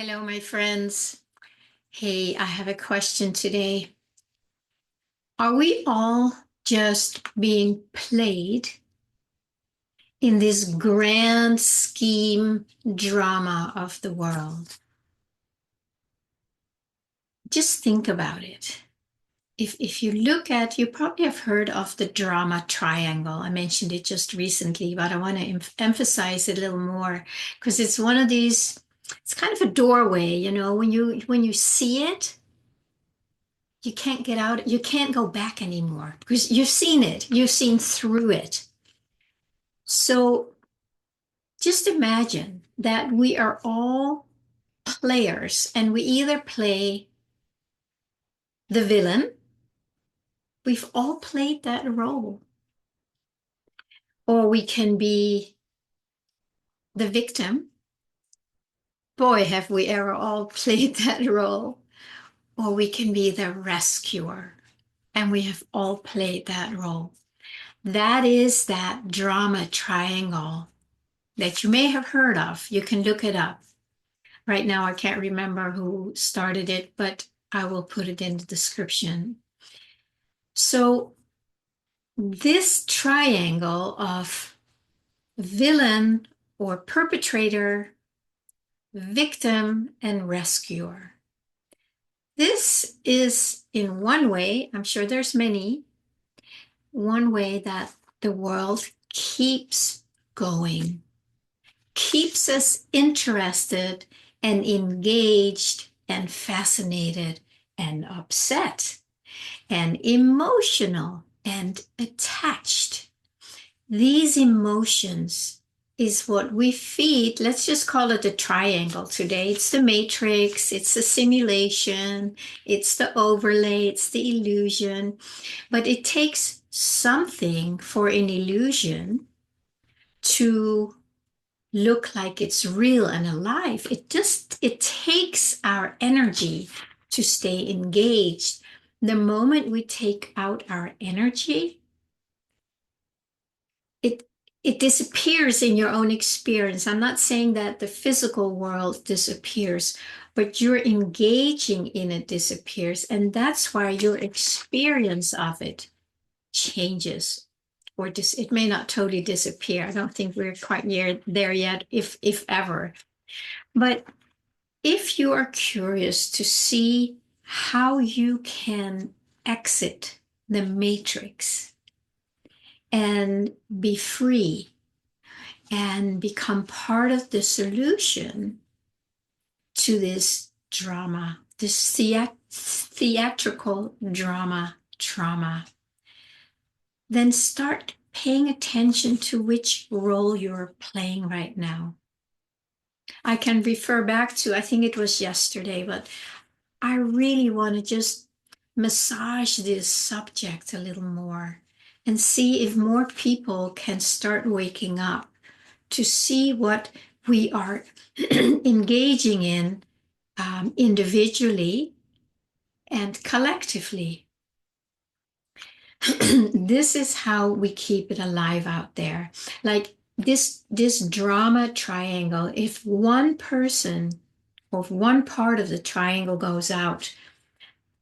Hello, my friends. Hey, I have a question today. Are we all just being played in this grand scheme drama of the world? Just think about it. If you look at, you probably have heard of the drama triangle. I mentioned it just recently, but I want to emphasize it a little more because it's one of these, it's kind of a doorway, when you see it, you can't get out, you can't go back anymore because you've seen it, you've seen through it. So just imagine that we are all players and we either play the villain, we've all played that role, or we can be the victim. Boy, have we ever all played that role. Or we can be the rescuer, and we have all played that role. That is that drama triangle that you may have heard of. You can look it up. Right now, I can't remember who started it, but I will put it in the description. So, this triangle of villain or perpetrator, victim, and rescuer. This is, in one way, I'm sure there's many, one way that the world keeps going, keeps us interested and engaged and fascinated and upset and emotional and attached. These emotions is what we feed. Let's just call it a triangle today. It's the matrix, it's the simulation, it's the overlay, it's the illusion. But it takes something for an illusion to look like it's real and alive. It takes our energy to stay engaged. The moment we take out our energy, it disappears in your own experience. I'm not saying that the physical world disappears, but your engaging in it disappears. And that's why your experience of it changes. Or it may not totally disappear. I don't think we're quite near there yet, if ever. But if you are curious to see how you can exit the matrix and be free and become part of the solution to this drama, this theatrical drama, trauma, then start paying attention to which role you're playing right now. I can refer back to, I think it was yesterday, but I really want to just massage this subject a little more and see if more people can start waking up to see what we are engaging in individually and collectively. This is how we keep it alive out there. Like this drama triangle, if one person or if one part of the triangle goes out,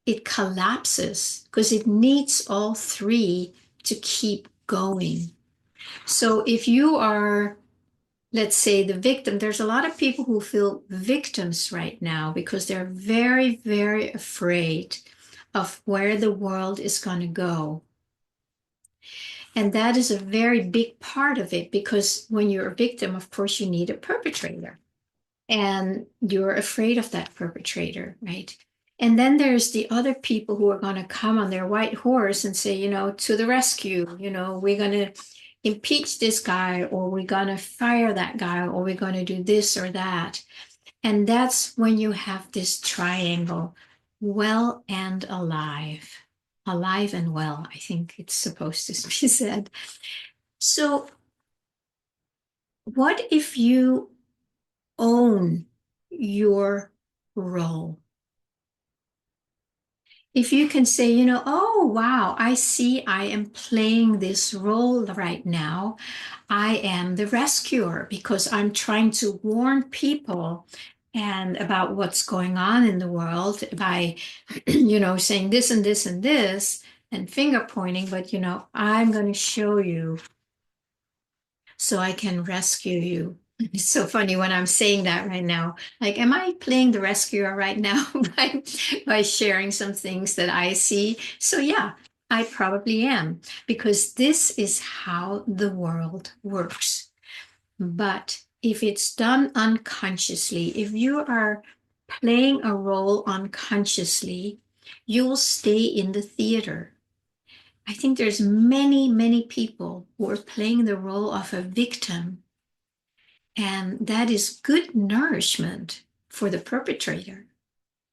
it collapses because it needs all three to keep going. So if you are, let's say, the victim, there's a lot of people who feel victims right now because they're very, very afraid of where the world is going to go. And that is a very big part of it because when you're a victim, of course, you need a perpetrator and you're afraid of that perpetrator, right? And then there's the other people who are going to come on their white horse and say, to the rescue, we're going to impeach this guy, or we're going to fire that guy, or we're going to do this or that. And that's when you have this triangle, well and alive. Alive and well, I think it's supposed to be said. So, what if you own your role? If you can say, oh, wow, I see I am playing this role right now. I am the rescuer because I'm trying to warn people and about what's going on in the world by, saying this and this and this and finger pointing, but, I'm going to show you so I can rescue you. It's so funny when I'm saying that right now. Like, am I playing the rescuer right now by sharing some things that I see? So, yeah, I probably am, because this is how the world works. But if it's done unconsciously, if you are playing a role unconsciously, you will stay in the theater. I think there's many, many people who are playing the role of a victim, and that is good nourishment for the perpetrator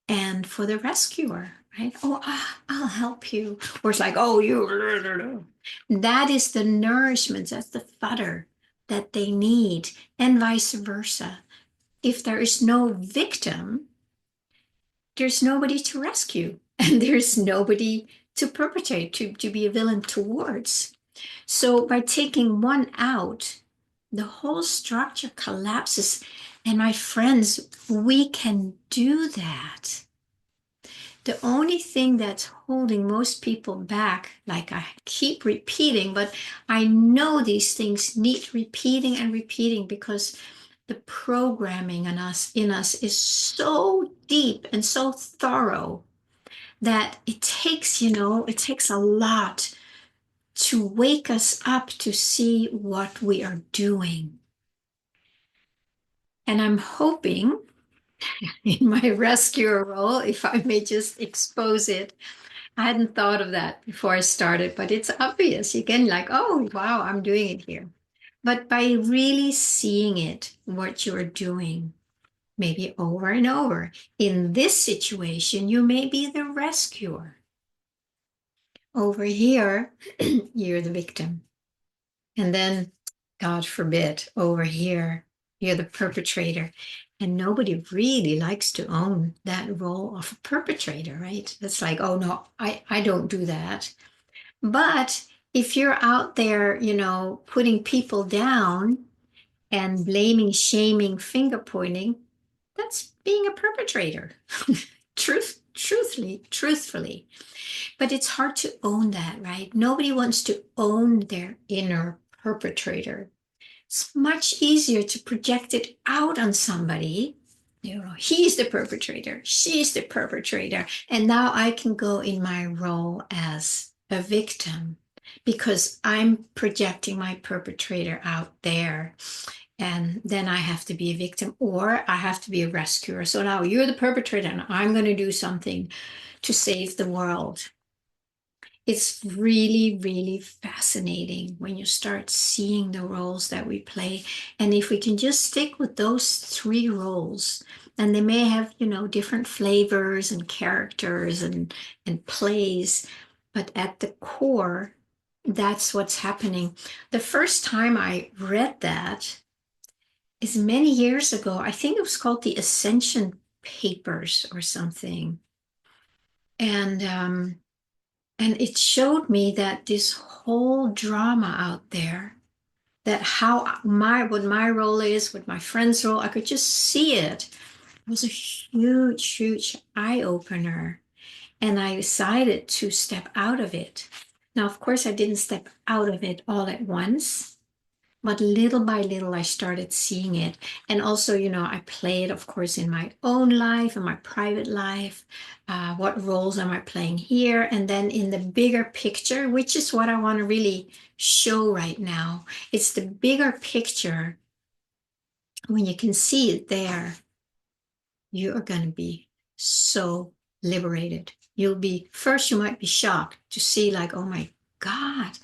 and for the rescuer, right? Oh, I'll help you. Or it's like, oh, you. That is the nourishment, that's the fodder that they need, and vice versa. If there is no victim, there's nobody to rescue, and there's nobody to perpetrate, to be a villain towards. So by taking one out, the whole structure collapses. And my friends, we can do that. The only thing that's holding most people back, like I keep repeating, but I know these things need repeating and repeating, because the programming in us is so deep and so thorough that it takes a lot to wake us up to see what we are doing. And I'm hoping in my rescuer role, if I may just expose it, I hadn't thought of that before I started, but it's obvious. You can like, oh, wow, I'm doing it here. But by really seeing it, what you're doing, maybe over and over, in this situation, you may be the rescuer. Over here, you're the victim. And then, God forbid, over here, you're the perpetrator. And nobody really likes to own that role of a perpetrator, right? It's like, oh no, I don't do that. But if you're out there, putting people down and blaming, shaming, finger pointing, that's being a perpetrator. Truthfully. But it's hard to own that, right? Nobody wants to own their inner perpetrator. It's much easier to project it out on somebody. He's the perpetrator, she's the perpetrator. And now I can go in my role as a victim because I'm projecting my perpetrator out there. And then I have to be a victim, or I have to be a rescuer. So now you're the perpetrator and I'm going to do something to save the world. It's really, really fascinating when you start seeing the roles that we play. And if we can just stick with those three roles, and they may have, different flavors and characters and plays, but at the core, that's what's happening. The first time I read that is many years ago. I think it was called the Ascension Papers or something. And it showed me that this whole drama out there, that what my role is, what my friend's role, I could just see it. It was a huge, huge eye opener. And I decided to step out of it. Now, of course, I didn't step out of it all at once. But little by little, I started seeing it. And also, I play it, of course, in my own life, in my private life. What roles am I playing here? And then in the bigger picture, which is what I want to really show right now. It's the bigger picture. When you can see it there, you are going to be so liberated. You might be shocked to see like, oh my God,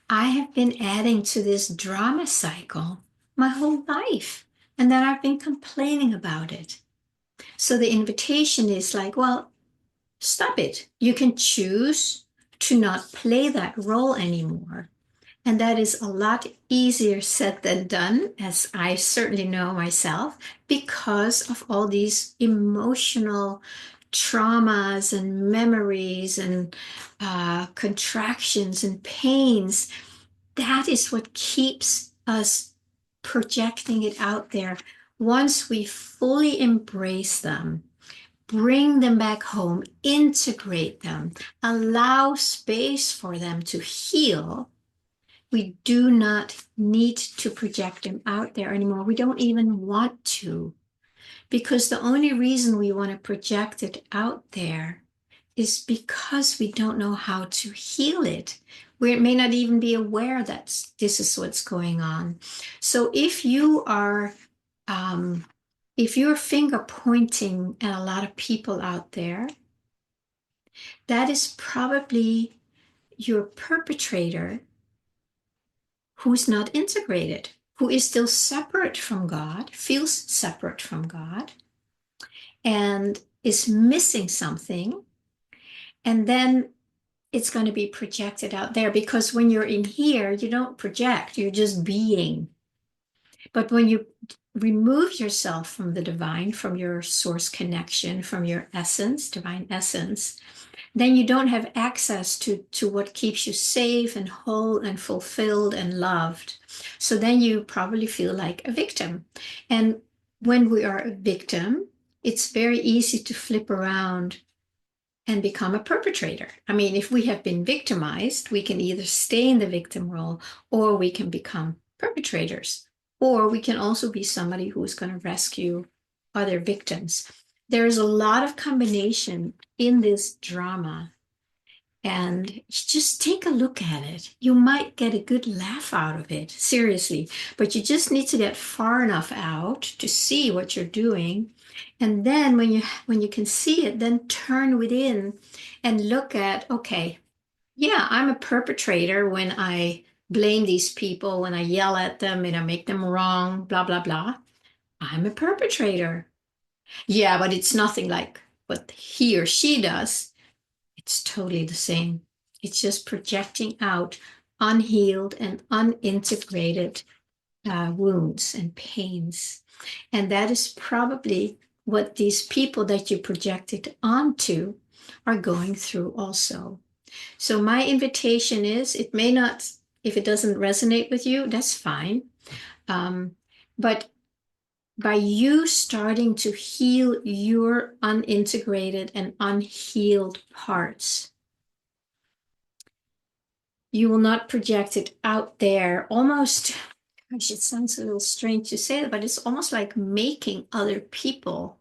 I have been adding to this drama cycle my whole life, and then I've been complaining about it. So the invitation is like, well, stop it. You can choose to not play that role anymore. And that is a lot easier said than done, as I certainly know myself, because of all these emotional traumas and memories and contractions and pains. That is what keeps us projecting it out there. once we fully embrace them, bring them back home, integrate them, allow space for them to heal, we do not need to project them out there anymore. We don't even want to, because the only reason we want to project it out there is because we don't know how to heal it. We may not even be aware that this is what's going on. So if you're finger pointing at a lot of people out there, that is probably your perpetrator who's not integrated, who is still separate from God, feels separate from God, and is missing something. And then it's going to be projected out there, because when you're in here, you don't project, you're just being. But when you remove yourself from the divine, from your source connection, from your essence, divine essence, then you don't have access to what keeps you safe and whole and fulfilled and loved. So then you probably feel like a victim. And when we are a victim, it's very easy to flip around and become a perpetrator. I mean, if we have been victimized, we can either stay in the victim role, or we can become perpetrators, or we can also be somebody who is going to rescue other victims. There's a lot of combination in this drama, and just take a look at it. You might get a good laugh out of it, seriously, but you just need to get far enough out to see what you're doing. And then when you can see it, then turn within and look at, okay, yeah, I'm a perpetrator when I blame these people, when I yell at them and I make them wrong, blah, blah, blah. I'm a perpetrator. Yeah, but it's nothing like what he or she does. It's totally the same. It's just projecting out unhealed and unintegrated wounds and pains. And that is probably what these people that you projected onto are going through also. So my invitation is, it may not, if it doesn't resonate with you, that's fine. But by you starting to heal your unintegrated and unhealed parts, you will not project it out there. Almost, gosh, it sounds a little strange to say that, but it's almost like making other people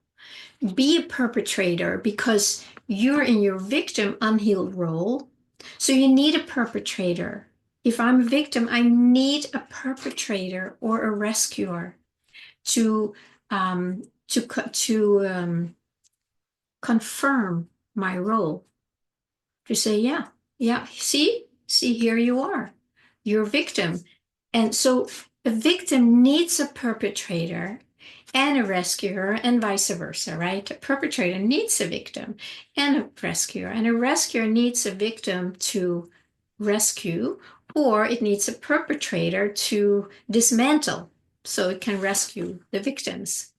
be a perpetrator, because you're in your victim unhealed role. So you need a perpetrator. If I'm a victim, I need a perpetrator or a rescuer to confirm my role. To say, yeah, see, here you are, you're a victim. And so a victim needs a perpetrator and a rescuer, and vice versa, right? A perpetrator needs a victim and a rescuer needs a victim to rescue, or it needs a perpetrator to dismantle so it can rescue the victims.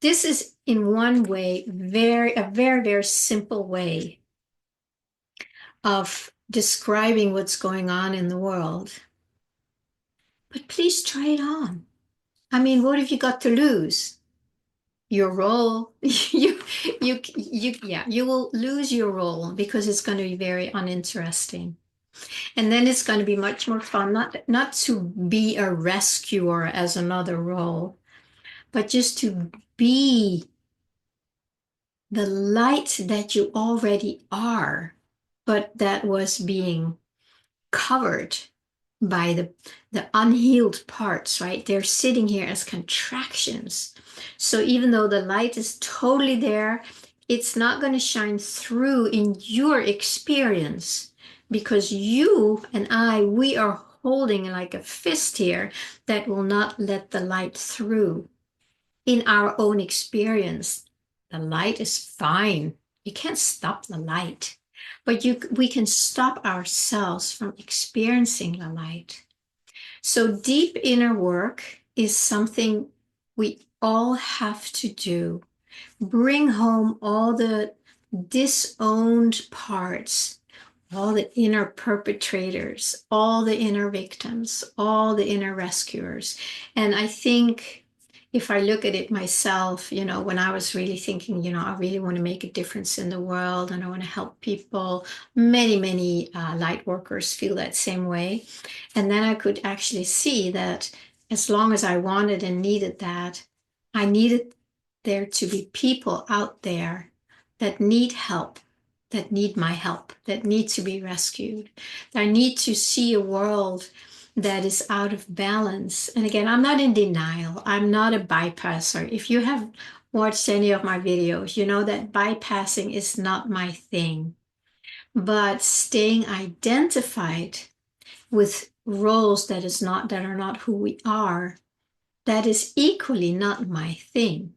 This is in one way a very, very simple way of describing what's going on in the world. But please try it on. I mean, what have you got to lose? Your role. you will lose your role, because it's going to be very uninteresting. And then it's going to be much more fun, not to be a rescuer as another role, but just to be the light that you already are, but that was being covered by the unhealed parts, right? They're sitting here as contractions. So even though the light is totally there, it's not going to shine through in your experience, because you and we are holding like a fist here that will not let the light through. In our own experience, the light is fine. You can't stop the light, but we can stop ourselves from experiencing the light. So deep inner work is something we all have to do. Bring home all the disowned parts, all the inner perpetrators, all the inner victims, all the inner rescuers. And I think if I look at it myself, when I was really thinking, I really want to make a difference in the world and I want to help people, many light workers feel that same way. And then I could actually see that as long as I wanted and needed that, I needed there to be people out there that need help, that need my help, that need to be rescued. I need to see a world that is out of balance. And again, I'm not in denial. I'm not a bypasser. If you have watched any of my videos, you know that bypassing is not my thing. But staying identified with roles that are not who we are, that is equally not my thing.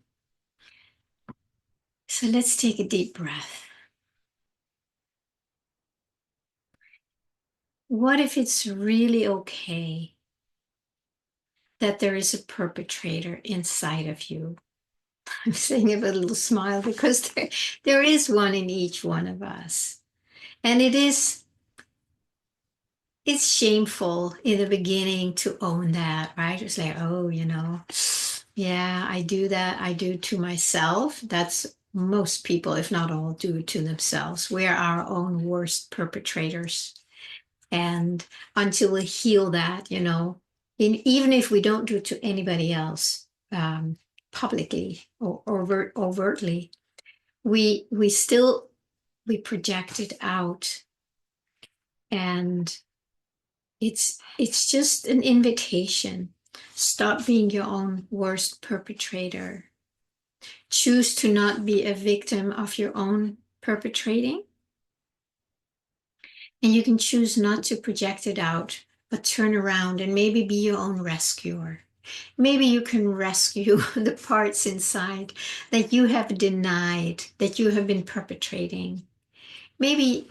So let's take a deep breath. What if it's really okay that there is a perpetrator inside of you? I'm saying it with a little smile because there is one in each one of us. And it's shameful in the beginning to own that, right? It's like, oh, yeah, I do that. I do to myself. That's most people, if not all, do it to themselves. We're our own worst perpetrators. And until we heal that, even if we don't do it to anybody else, publicly or overtly, we still we project it out, and it's just an invitation. Stop being your own worst perpetrator. Choose to not be a victim of your own perpetrating, and you can choose not to project it out, but turn around and maybe be your own rescuer. Maybe you can rescue the parts inside that you have denied, that you have been perpetrating. Maybe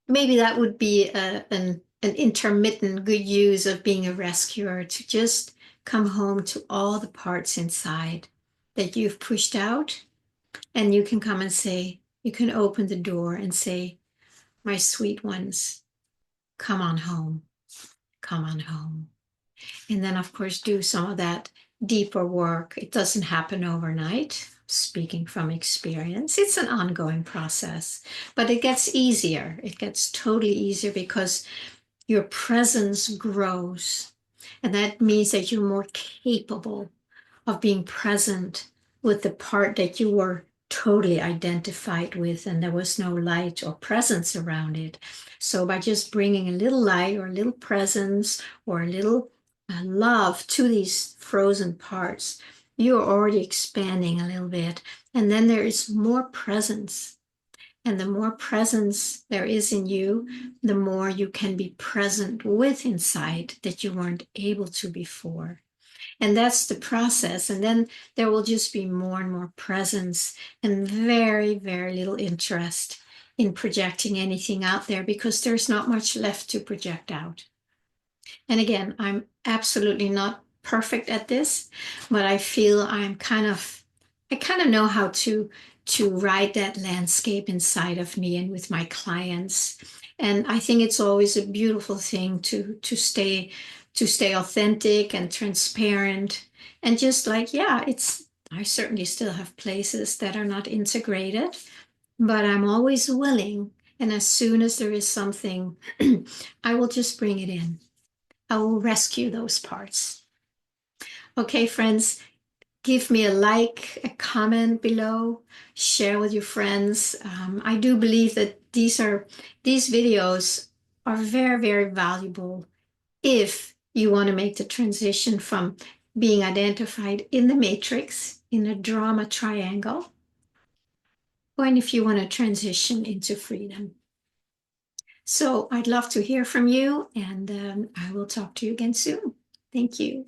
that would be an intermittent good use of being a rescuer, to just come home to all the parts inside that you've pushed out, and you can come and say, you can open the door and say, my sweet ones, come on home, come on home. And then, of course, do some of that deeper work. It doesn't happen overnight. Speaking from experience, it's an ongoing process, but it gets easier. It gets totally easier because your presence grows. And that means that you're more capable of being present with the part that you were totally identified with and there was no light or presence around it. So by just bringing a little light or a little presence or a little love to these frozen parts, you're already expanding a little bit. And then there is more presence. And the more presence there is in you, the more you can be present with inside that you weren't able to before. And that's the process. And then there will just be more and more presence and very, very little interest in projecting anything out there because there's not much left to project out. And again, I'm absolutely not perfect at this, but I feel I kind of know how to write that landscape inside of me and with my clients. And I think it's always a beautiful thing to stay authentic and transparent. And just like, yeah, I certainly still have places that are not integrated, but I'm always willing. And as soon as there is something, I will just bring it in. I will rescue those parts. Okay, friends, give me a like, a comment below, share with your friends. I do believe that these videos are very, very valuable if you want to make the transition from being identified in the matrix, in a drama triangle, or if you want to transition into freedom. So I'd love to hear from you, and I will talk to you again soon. Thank you.